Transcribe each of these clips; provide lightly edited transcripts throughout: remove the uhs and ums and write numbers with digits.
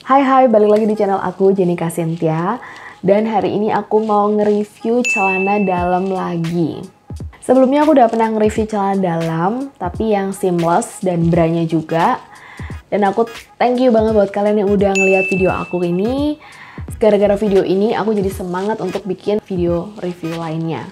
Hai, balik lagi di channel aku, Jenika Cynthia. Dan hari ini aku mau nge-review celana dalam lagi. Sebelumnya aku udah pernah nge-review celana dalam, tapi yang seamless dan branya juga. Dan aku thank you banget buat kalian yang udah ngeliat video aku ini. Gara-gara video ini, aku jadi semangat untuk bikin video review lainnya.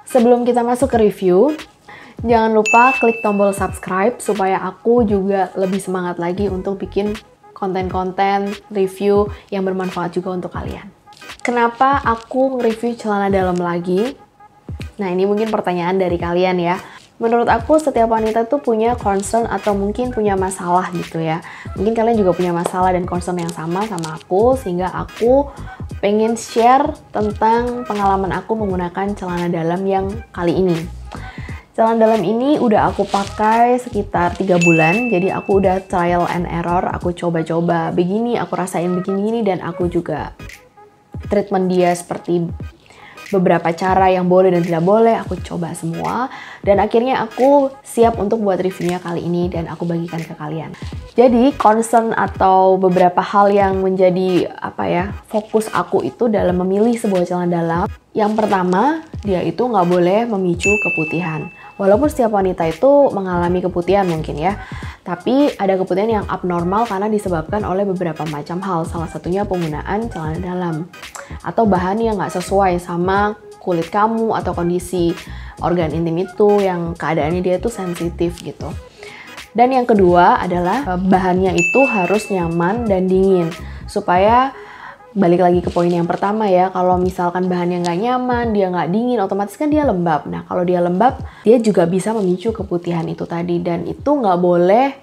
Sebelum kita masuk ke review, jangan lupa klik tombol subscribe supaya aku juga lebih semangat lagi untuk bikin konten-konten review yang bermanfaat juga untuk kalian. Kenapa aku nge-review celana dalam lagi? Nah, ini mungkin pertanyaan dari kalian ya. Menurut aku setiap wanita tuh punya concern atau mungkin punya masalah gitu ya. Mungkin kalian juga punya masalah dan concern yang sama aku, sehingga aku pengen share tentang pengalaman aku menggunakan celana dalam yang kali ini. Celana dalam ini udah aku pakai sekitar 3 bulan, jadi aku udah trial and error, aku coba-coba begini, aku rasain begini, dan aku juga treatment dia seperti beberapa cara yang boleh dan tidak boleh, aku coba semua, dan akhirnya aku siap untuk buat reviewnya kali ini dan aku bagikan ke kalian. Jadi concern atau beberapa hal yang menjadi fokus aku itu dalam memilih sebuah celana dalam. Yang pertama, dia itu nggak boleh memicu keputihan. Walaupun setiap wanita itu mengalami keputihan mungkin ya, tapi ada keputihan yang abnormal karena disebabkan oleh beberapa macam hal. Salah satunya penggunaan celana dalam atau bahan yang nggak sesuai sama kulit kamu atau kondisi organ intim itu yang keadaannya dia tuh sensitif gitu. Dan yang kedua adalah bahannya itu harus nyaman dan dingin supaya balik lagi ke poin yang pertama ya, kalau misalkan bahannya nggak nyaman, dia nggak dingin, otomatis kan dia lembab. Nah, kalau dia lembab, dia juga bisa memicu keputihan itu tadi, dan itu nggak boleh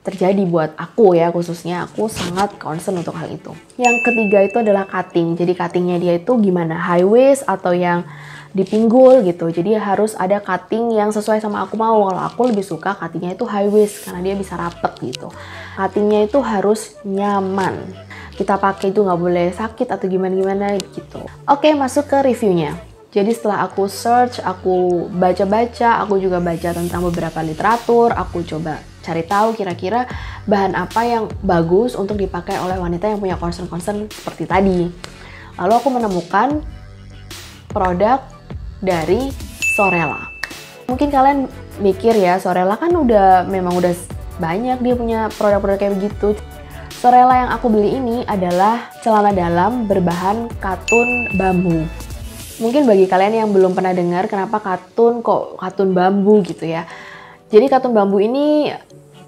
terjadi buat aku ya, khususnya aku sangat concern untuk hal itu. Yang ketiga itu adalah cutting. Jadi cuttingnya dia itu gimana? High waist atau yang di pinggul gitu. Jadi harus ada cutting yang sesuai sama aku mau. Kalau aku lebih suka cuttingnya itu high waist karena dia bisa rapet gitu. Cuttingnya itu harus nyaman. Kita pakai itu nggak boleh sakit atau gimana-gimana gitu. Oke, masuk ke reviewnya. Jadi setelah aku search, aku baca-baca, aku juga baca tentang beberapa literatur, aku coba cari tahu kira-kira bahan apa yang bagus untuk dipakai oleh wanita yang punya concern-concern seperti tadi. Lalu aku menemukan produk dari Sorella. Mungkin kalian mikir ya, Sorella kan memang udah banyak dia punya produk-produk kayak begitu. Sorella yang aku beli ini adalah celana dalam berbahan katun bambu. Mungkin bagi kalian yang belum pernah dengar kenapa katun bambu gitu ya. Jadi katun bambu ini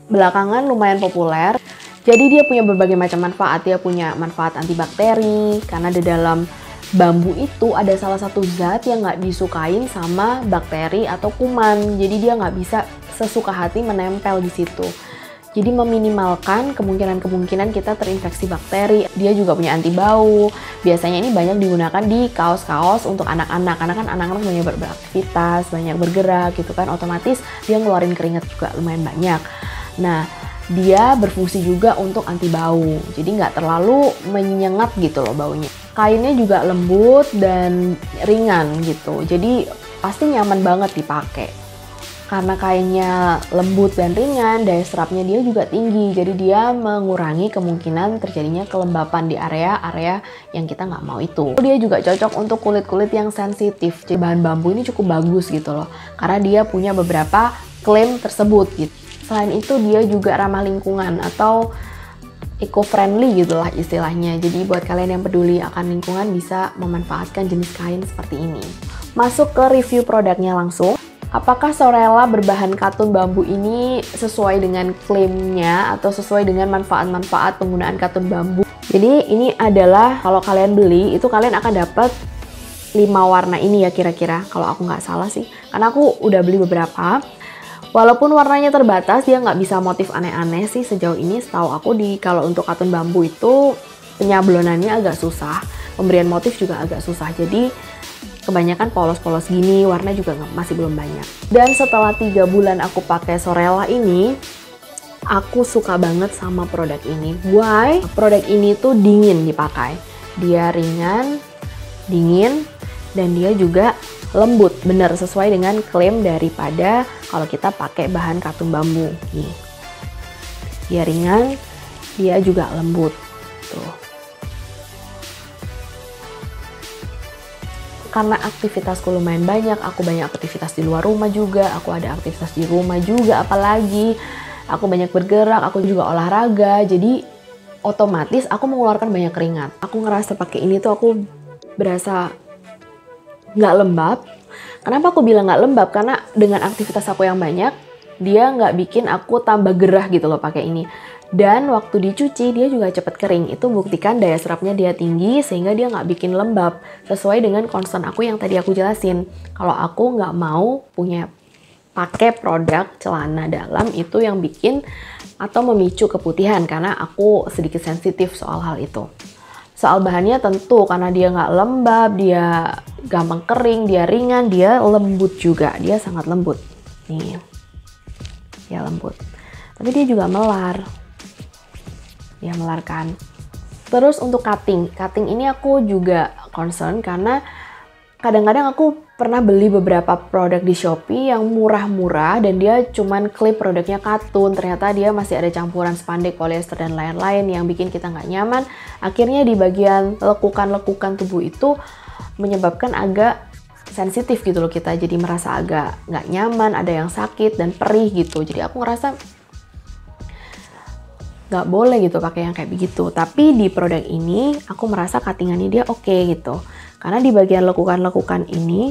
belakangan lumayan populer. Jadi dia punya berbagai macam manfaat. Dia punya manfaat antibakteri karena di dalam bambu itu ada salah satu zat yang nggak disukain sama bakteri atau kuman. Jadi dia nggak bisa sesuka hati menempel di situ. Jadi meminimalkan kemungkinan kita terinfeksi bakteri. Dia juga punya anti bau. Biasanya ini banyak digunakan di kaos-kaos untuk anak-anak. Karena kan anak-anak banyak beraktivitas, banyak bergerak gitu kan. Otomatis dia ngeluarin keringat juga lumayan banyak. Nah, dia berfungsi juga untuk anti bau. Jadi nggak terlalu menyengat gitu loh baunya. Kainnya juga lembut dan ringan gitu. Jadi pasti nyaman banget dipakai. Karena kainnya lembut dan ringan, daya serapnya dia juga tinggi. Jadi dia mengurangi kemungkinan terjadinya kelembapan di area-area yang kita nggak mau itu. Dia juga cocok untuk kulit-kulit yang sensitif. Jadi bahan bambu ini cukup bagus gitu loh. Karena dia punya beberapa klaim tersebut gitu. Selain itu dia juga ramah lingkungan atau eco-friendly gitulah istilahnya. Jadi buat kalian yang peduli akan lingkungan bisa memanfaatkan jenis kain seperti ini. Masuk ke review produknya langsung. Apakah Sorella berbahan katun bambu ini sesuai dengan klaimnya atau sesuai dengan manfaat-manfaat penggunaan katun bambu? Jadi ini adalah kalau kalian beli itu kalian akan dapat 5 warna ini ya kira-kira. Kalau aku nggak salah sih. Karena aku udah beli beberapa. Walaupun warnanya terbatas, dia nggak bisa motif aneh-aneh sih sejauh ini. Setahu aku kalau untuk katun bambu itu penyablonannya agak susah. Pemberian motif juga agak susah. Jadi kebanyakan polos-polos gini, warna juga masih belum banyak. Dan setelah 3 bulan aku pakai Sorella ini, aku suka banget sama produk ini. Why? Produk ini tuh dingin dipakai. Dia ringan, dingin, dan dia juga lembut. Bener sesuai dengan klaim daripada kalau kita pakai bahan katun bambu. Nih. Dia ringan, dia juga lembut. Tuh. Karena aktivitasku lumayan banyak, aku banyak aktivitas di luar rumah juga, aku ada aktivitas di rumah juga, apalagi aku banyak bergerak, aku juga olahraga, jadi otomatis aku mengeluarkan banyak keringat. Aku ngerasa pakai ini tuh aku berasa nggak lembab. Kenapa aku bilang nggak lembab? Karena dengan aktivitas aku yang banyak, dia nggak bikin aku tambah gerah gitu loh pakai ini. Dan waktu dicuci dia juga cepet kering. Itu buktikan daya serapnya dia tinggi sehingga dia nggak bikin lembab. Sesuai dengan concern aku yang tadi aku jelasin. Kalau aku nggak mau pakai produk celana dalam itu yang bikin atau memicu keputihan karena aku sedikit sensitif soal hal itu. Soal bahannya tentu karena dia nggak lembab, dia gampang kering, dia ringan, dia lembut juga. Dia sangat lembut. Nih, ya lembut. Tapi dia juga melar. Dia melarkan. Terus untuk cutting ini aku juga concern karena kadang-kadang aku pernah beli beberapa produk di Shopee yang murah-murah dan dia cuman klip produknya katun, ternyata dia masih ada campuran spandek, polyester dan lain-lain yang bikin kita nggak nyaman. Akhirnya di bagian lekukan-lekukan tubuh itu menyebabkan agak sensitif gitu loh, kita jadi merasa agak nggak nyaman, ada yang sakit dan perih gitu. Jadi aku ngerasa nggak boleh gitu pakai yang kayak begitu. Tapi di produk ini aku merasa cuttingannya dia oke gitu. Karena di bagian lekukan-lekukan ini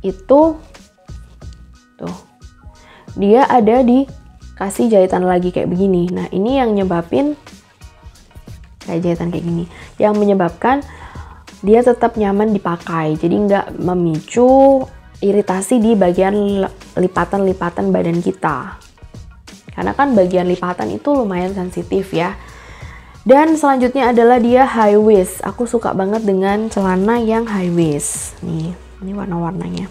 itu tuh dia ada dikasih jahitan lagi kayak begini. Nah, ini yang nyebabin kayak jahitan kayak gini. Yang menyebabkan dia tetap nyaman dipakai. Jadi nggak memicu iritasi di bagian lipatan-lipatan badan kita. Karena kan bagian lipatan itu lumayan sensitif ya. Dan selanjutnya adalah dia high waist. Aku suka banget dengan celana yang high waist. Nih, ini warna-warnanya.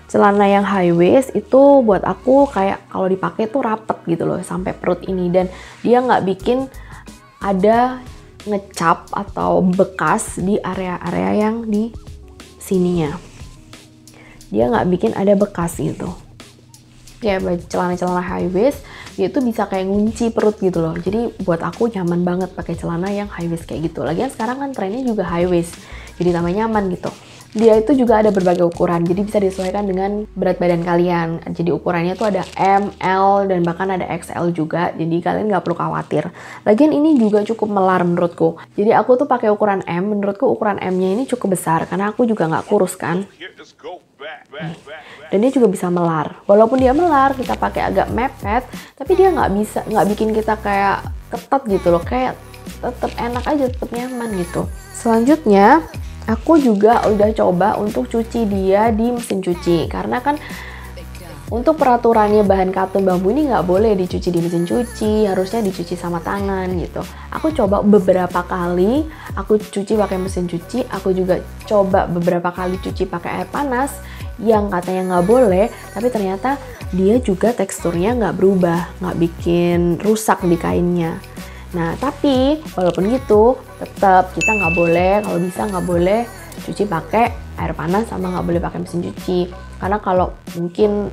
Celana yang high waist itu buat aku kayak kalau dipakai tuh rapet gitu loh sampai perut ini. Dan dia nggak bikin ada ngecap atau bekas di area-area yang di sininya. Dia nggak bikin ada bekas gitu. Ya, celana-celana high waist dia tuh bisa kayak ngunci perut gitu loh. Jadi buat aku nyaman banget pakai celana yang high waist kayak gitu. Lagian sekarang kan trennya juga high waist, jadi tambah nyaman gitu. Dia itu juga ada berbagai ukuran, jadi bisa disesuaikan dengan berat badan kalian. Jadi ukurannya tuh ada M, L, dan bahkan ada XL juga. Jadi kalian nggak perlu khawatir. Lagian ini juga cukup melar menurutku. Jadi aku tuh pakai ukuran M. Menurutku ukuran M-nya ini cukup besar karena aku juga nggak kurus kan. Dan dia juga bisa melar. Walaupun dia melar, kita pakai agak mepet, tapi dia nggak bikin kita kayak ketat gitu loh. Kayak tetap enak aja, tetap nyaman gitu. Selanjutnya, aku juga udah coba untuk cuci dia di mesin cuci. Karena kan untuk peraturannya bahan katun bambu ini nggak boleh dicuci di mesin cuci, harusnya dicuci sama tangan gitu. Aku coba beberapa kali, aku cuci pakai mesin cuci, aku juga coba beberapa kali cuci pakai air panas, yang katanya nggak boleh, tapi ternyata dia juga teksturnya nggak berubah, nggak bikin rusak di kainnya. Nah, tapi walaupun gitu, tetap kita nggak boleh, kalau bisa nggak boleh cuci pakai air panas sama nggak boleh pakai mesin cuci. Karena kalau mungkin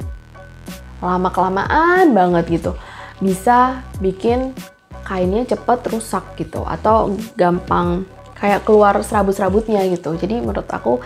lama-kelamaan banget gitu, bisa bikin kainnya cepet rusak gitu, atau gampang kayak keluar serabut-serabutnya gitu. Jadi menurut aku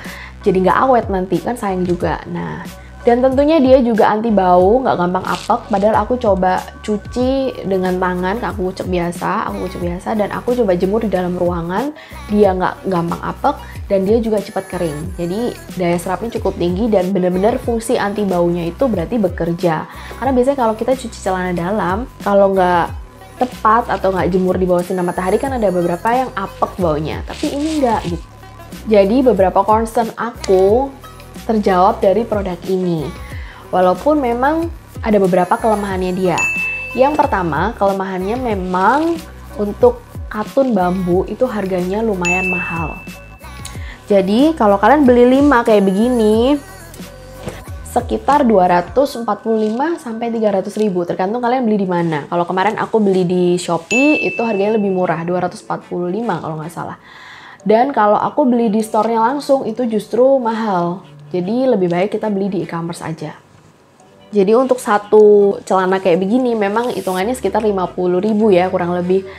jadi nggak awet nanti, kan sayang juga. Nah, dan tentunya dia juga anti bau, nggak gampang apek. Padahal aku coba cuci dengan tangan, aku kucek biasa, dan aku coba jemur di dalam ruangan, dia nggak gampang apek, dan dia juga cepat kering. Jadi daya serapnya cukup tinggi dan benar-benar fungsi anti baunya itu berarti bekerja. Karena biasanya kalau kita cuci celana dalam, kalau nggak tepat atau nggak jemur di bawah sinar matahari kan ada beberapa yang apek baunya, tapi ini nggak gitu. Jadi beberapa concern aku terjawab dari produk ini. Walaupun memang ada beberapa kelemahannya dia. Yang pertama, kelemahannya memang untuk katun bambu itu harganya lumayan mahal. Jadi kalau kalian beli 5 kayak begini, sekitar 245 sampai 300 ribu, tergantung kalian beli di mana. Kalau kemarin aku beli di Shopee itu harganya lebih murah, 245 kalau nggak salah. Dan kalau aku beli di store-nya langsung itu justru mahal. Jadi lebih baik kita beli di e-commerce aja. Jadi untuk satu celana kayak begini memang hitungannya sekitar 50 ribu ya kurang lebih.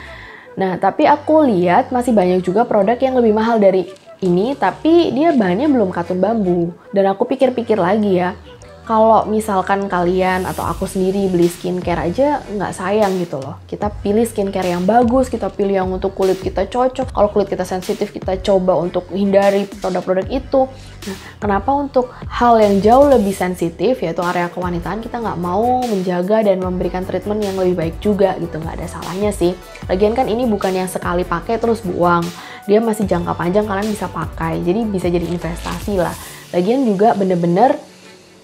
Nah, tapi aku lihat masih banyak juga produk yang lebih mahal dari ini, tapi dia bahannya belum katun bambu. Dan aku pikir-pikir lagi ya, kalau misalkan kalian atau aku sendiri beli skincare aja nggak sayang gitu loh. Kita pilih skincare yang bagus, kita pilih yang untuk kulit kita cocok. Kalau kulit kita sensitif, kita coba untuk hindari produk-produk itu. Nah, kenapa untuk hal yang jauh lebih sensitif, yaitu area kewanitaan, kita nggak mau menjaga dan memberikan treatment yang lebih baik juga gitu. Nggak ada salahnya sih. Lagian kan ini bukan yang sekali pakai terus buang. Dia masih jangka panjang, kalian bisa pakai. Jadi bisa jadi investasi lah. Lagian juga bener-bener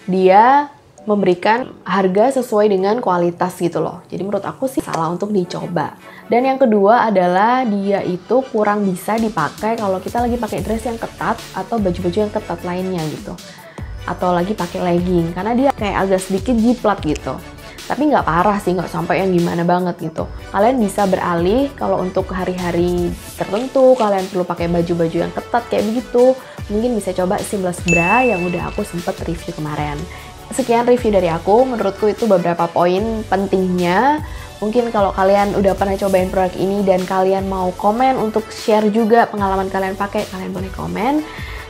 dia memberikan harga sesuai dengan kualitas gitu loh. Jadi menurut aku sih salah untuk dicoba. Dan yang kedua adalah dia itu kurang bisa dipakai kalau kita lagi pakai dress yang ketat atau baju-baju yang ketat lainnya gitu. Atau lagi pakai legging, karena dia kayak agak sedikit jiplat gitu. Tapi nggak parah sih, nggak sampai yang gimana banget gitu. Kalian bisa beralih kalau untuk hari-hari tertentu, kalian perlu pakai baju-baju yang ketat kayak begitu. Mungkin bisa coba seamless bra yang udah aku sempet review kemarin. Sekian review dari aku, menurutku itu beberapa poin pentingnya. Mungkin kalau kalian udah pernah cobain produk ini dan kalian mau komen untuk share juga pengalaman kalian pakai, kalian boleh komen.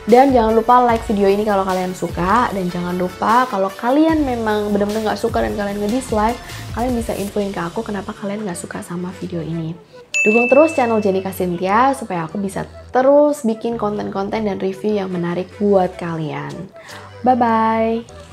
Dan jangan lupa like video ini kalau kalian suka. Dan jangan lupa kalau kalian memang benar-benar nggak suka dan kalian nge-dislike, kalian bisa infoin ke aku kenapa kalian nggak suka sama video ini. Dukung terus channel Jenika Cynthia supaya aku bisa terus bikin konten-konten dan review yang menarik buat kalian. Bye-bye!